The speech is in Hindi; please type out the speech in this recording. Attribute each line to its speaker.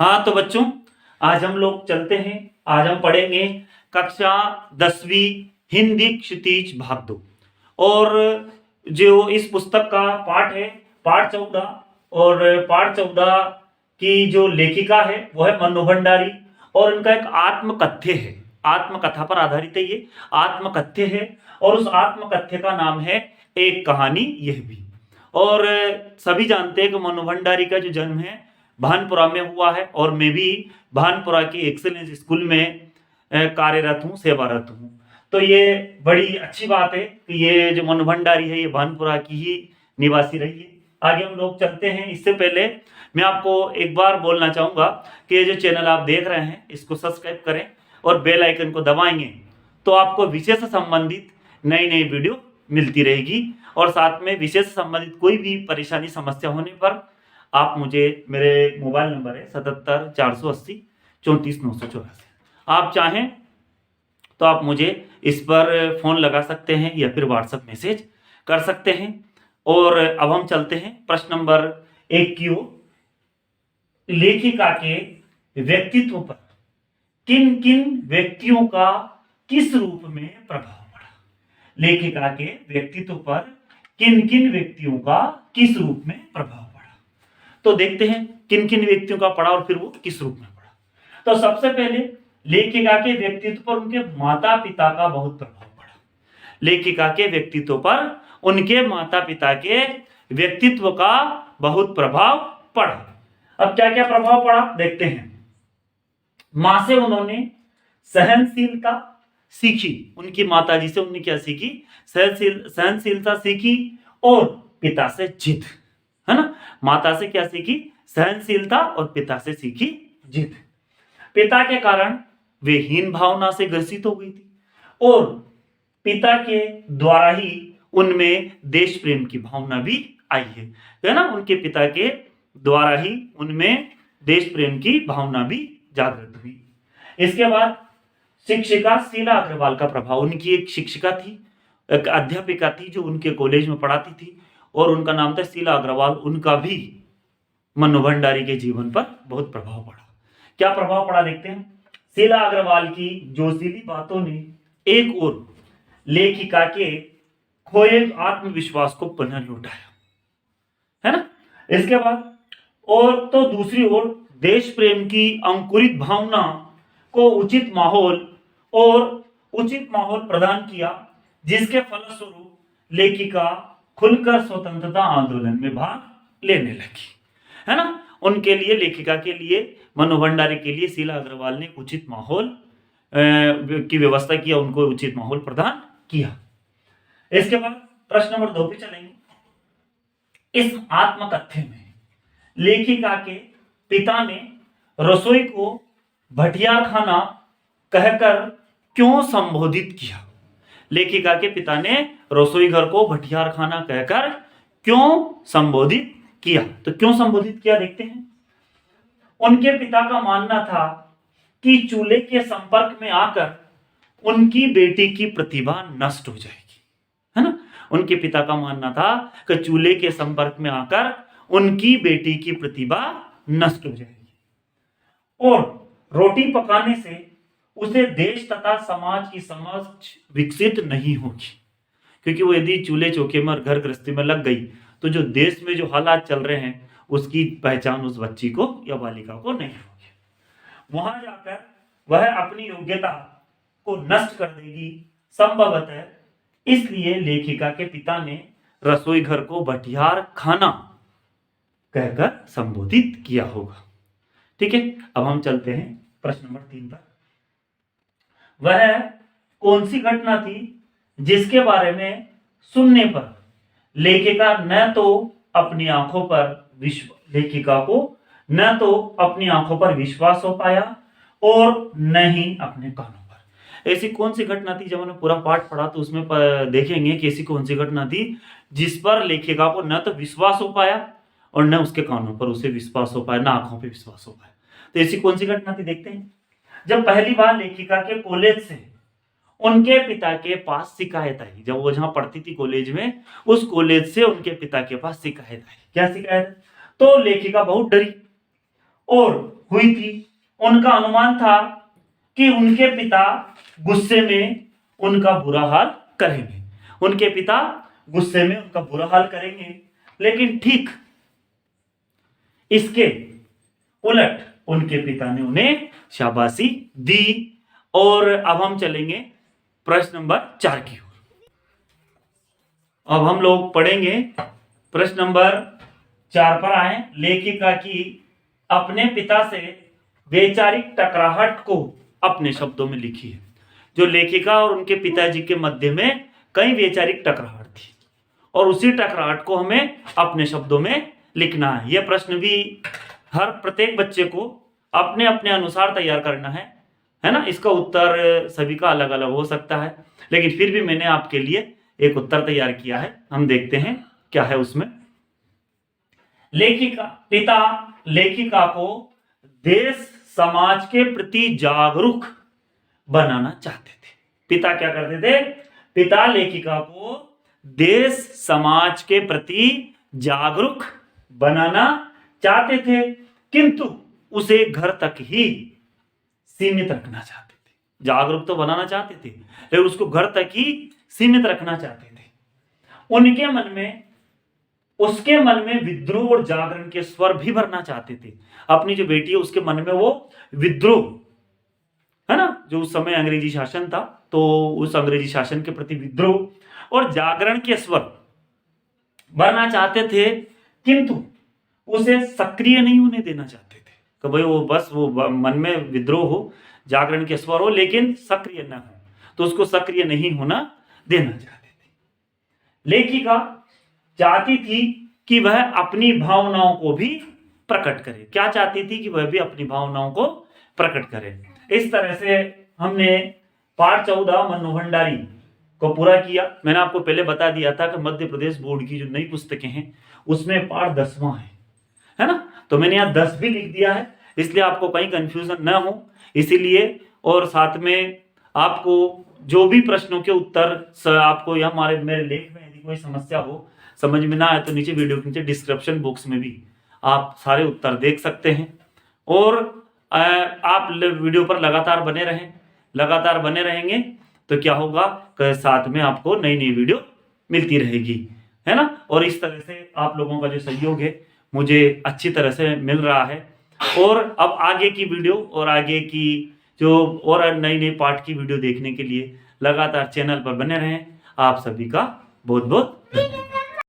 Speaker 1: हाँ तो बच्चों, आज हम लोग चलते हैं। आज हम पढ़ेंगे कक्षा 10वीं हिंदी क्षितिज भाग 2। और जो इस पुस्तक का पाठ है पाठ 14, और पाठ 14 की जो लेखिका है वो है मनु भंडारी। और इनका एक आत्मकथ्य है, आत्मकथा पर आधारित है, ये आत्मकथ्य है। और उस आत्मकथ्य का नाम है एक कहानी यह भी। और सभी जानते हैं कि मनु भंडारी का जो जन्म है भानपुरा में हुआ है, और मैं भी भानपुरा की एक्सेलेंस स्कूल में कार्यरत हूँ, सेवारत हूँ। तो ये बड़ी अच्छी बात है कि ये जो मनु भंडारी है ये भानपुरा की ही निवासी रही है। आगे हम लोग चलते हैं। इससे पहले मैं आपको एक बार बोलना चाहूँगा कि ये जो चैनल आप देख रहे हैं इसको सब्सक्राइब करें और बेल आइकन को दबाएंगे तो आपको विषय से संबंधित नई नई वीडियो मिलती रहेगी। और साथ में विषय से संबंधित कोई भी परेशानी समस्या होने पर आप मुझे, मेरे मोबाइल नंबर है 77 480 34 984। आप चाहें तो आप मुझे इस पर फ़ोन लगा सकते हैं या फिर व्हाट्सएप मैसेज कर सकते हैं। और अब हम चलते हैं प्रश्न नंबर 1 की ओर। लेखिका के व्यक्तित्व पर किन किन व्यक्तियों का किस रूप में प्रभाव पड़ा? लेखिका के व्यक्तित्व पर किन किन व्यक्तियों का किस रूप में प्रभाव पड़ा? तो देखते हैं किन किन व्यक्तियों का पड़ा और फिर वो किस रूप में पड़ा। तो सबसे पहले लेखिका के व्यक्तित्व पर उनके माता पिता का बहुत प्रभाव पड़ा। लेखिका के व्यक्तित्व पर उनके माता पिता के व्यक्तित्व का बहुत प्रभाव पड़ा। अब क्या क्या प्रभाव पड़ा देखते हैं। मां से उन्होंने सहनशीलता सीखी, उनकी माताजी से उन्होंने क्या सीखी? सहनशीलता सीखी। और पिता से जिद, है ना। माता से क्या सीखी? सहनशीलता। और पिता से सीखी जिद। पिता के कारण वे हीन भावना से ग्रसित हो गई थी, और पिता के द्वारा ही उनमें देश प्रेम की भावना भी आई है ना। उनके पिता के द्वारा ही उनमें देश प्रेम की भावना भी जागृत हुई। इसके बाद शिक्षिका शीला अग्रवाल का प्रभाव। उनकी एक शिक्षिका थी, एक अध्यापिका थी जो उनके कॉलेज में पढ़ाती थी, और उनका नाम था शीला अग्रवाल। उनका भी मनु भंडारी के जीवन पर बहुत प्रभाव पड़ा। क्या प्रभाव पड़ा देखते हैं। शीला अग्रवाल की जोशीली बातों ने एक ओर लेखिका के खोए आत्मविश्वास को पुनः लौटाया, है ना। इसके बाद और तो दूसरी ओर देश प्रेम की अंकुरित भावना को उचित माहौल प्रदान किया, जिसके फलस्वरूप लेखिका खुलकर स्वतंत्रता आंदोलन में भाग लेने लगी, है ना। उनके लिए, लेखिका के लिए, मनु भंडारी के लिए शीला अग्रवाल ने उचित माहौल की व्यवस्था किया, उनको उचित माहौल प्रदान किया। इसके बाद प्रश्न नंबर 2 पे चलेंगे। इस आत्मकथ्य में लेखिका के पिता ने रसोई को भटियार खाना कहकर क्यों संबोधित किया? लेखिका के पिता ने रसोई घर को भटियार खाना कहकर क्यों संबोधित किया? तो क्यों संबोधित किया देखते हैं। उनके पिता का मानना था कि चूल्हे के संपर्क में आकर उनकी बेटी की प्रतिभा नष्ट हो जाएगी, है ना। उनके पिता का मानना था कि चूल्हे के संपर्क में आकर उनकी बेटी की प्रतिभा नष्ट हो जाएगी, और रोटी पकाने से उसे देश तथा समाज की समझ विकसित नहीं होगी। क्योंकि वो यदि चूल्हे चौके में और घर गृहस्थी में लग गई तो जो देश में जो हालात चल रहे हैं उसकी पहचान उस बच्ची को या बालिका को नहीं होगी। वहां जाकर वह अपनी योग्यता को नष्ट कर देगी संभवतः। इसलिए लेखिका के पिता ने रसोई घर को भटियार खाना कहकर संबोधित किया होगा। ठीक है, अब हम चलते हैं प्रश्न नंबर 3 पर। वह कौन सी घटना थी जिसके बारे में सुनने पर लेखिका को न तो अपनी आंखों पर विश्वास हो पाया और न ही अपने कानों पर? ऐसी कौन सी घटना थी? जब हमने पूरा पाठ पढ़ा तो उसमें देखेंगे कि ऐसी कौन सी घटना थी जिस पर लेखिका को न तो विश्वास हो पाया और न उसके कानों पर उसे विश्वास हो पाया, न आंखों पे विश्वास हो पाया। तो ऐसी कौन सी घटना थी देखते हैं। जब पहली बार लेखिका के कॉलेज से उनके पिता के पास शिकायत आई, जब वो जहां पढ़ती थी कॉलेज में, उस कॉलेज से उनके पिता के पास शिकायत आई। क्या शिकायत? तो लेखिका बहुत डरी और हुई थी, उनका अनुमान था कि उनके पिता गुस्से में उनका बुरा हाल करेंगे, उनके पिता गुस्से में उनका बुरा हाल करेंगे। लेकिन ठीक इसके उलट उनके पिता ने उन्हें शाबाशी दी। और अब हम चलेंगे प्रश्न नंबर 4 की ओर। अब हम लोग पढ़ेंगे प्रश्न नंबर 4 पर आए। लेखिका की अपने पिता से वैचारिक टकराहट को अपने शब्दों में लिखी है। जो लेखिका और उनके पिताजी के मध्य में कई वैचारिक टकराहट थी और उसी टकराहट को हमें अपने शब्दों में लिखना है। यह प्रश्न भी हर प्रत्येक बच्चे को अपने अपने अनुसार तैयार करना है ना। इसका उत्तर सभी का अलग अलग हो सकता है, लेकिन फिर भी मैंने आपके लिए एक उत्तर तैयार किया है। हम देखते हैं क्या है उसमें। पिता लेखिका को देश समाज के प्रति जागरूक बनाना चाहते थे। पिता क्या करते थे? पिता लेखिका को देश समाज के प्रति जागरूक बनाना चाहते थे, किंतु उसे घर तक ही सीमित रखना चाहते थे। जागरूक तो बनाना चाहते थे, लेकिन उसको घर तक ही सीमित रखना चाहते थे। उसके मन में विद्रोह और जागरण के स्वर भी भरना चाहते थे। अपनी जो बेटी है उसके मन में वो विद्रोह, है ना, जो उस समय अंग्रेजी शासन था, तो उस अंग्रेजी शासन के प्रति विद्रोह और जागरण के स्वर भरना चाहते थे, किंतु उसे सक्रिय नहीं होने देना चाहते थे कि भाई वो बस वो मन में विद्रोह हो, जागरण के स्वर हो, लेकिन सक्रिय न हो, तो उसको सक्रिय नहीं होना देना चाहते थे। लेखिका चाहती थी कि वह अपनी भावनाओं को भी प्रकट करे। क्या चाहती थी? कि वह भी अपनी भावनाओं को प्रकट करे। इस तरह से हमने पाठ 14 मन्नू भंडारी को पूरा किया। मैंने आपको पहले बता दिया था कि मध्य प्रदेश बोर्ड की जो नई पुस्तकें हैं उसमें पाठ 10वां है ना, तो मैंने यहाँ 10 भी लिख दिया है, इसलिए आपको कहीं कंफ्यूजन न हो इसीलिए। और साथ में आपको जो भी प्रश्नों के उत्तर आपको यहाँ मेरे लेख में यदि कोई समस्या हो, समझ में ना आए, तो नीचे वीडियो के नीचे डिस्क्रिप्शन बॉक्स में भी आप सारे उत्तर देख सकते हैं। और आप वीडियो पर लगातार बने रहेंगे तो क्या होगा कि साथ में आपको नई नई वीडियो मिलती रहेगी, है ना। और इस तरह से आप लोगों का जो सहयोग है मुझे अच्छी तरह से मिल रहा है। और अब आगे की वीडियो और आगे की जो और नई नई पाठ की वीडियो देखने के लिए लगातार चैनल पर बने रहें। आप सभी का बहुत बहुत धन्यवाद।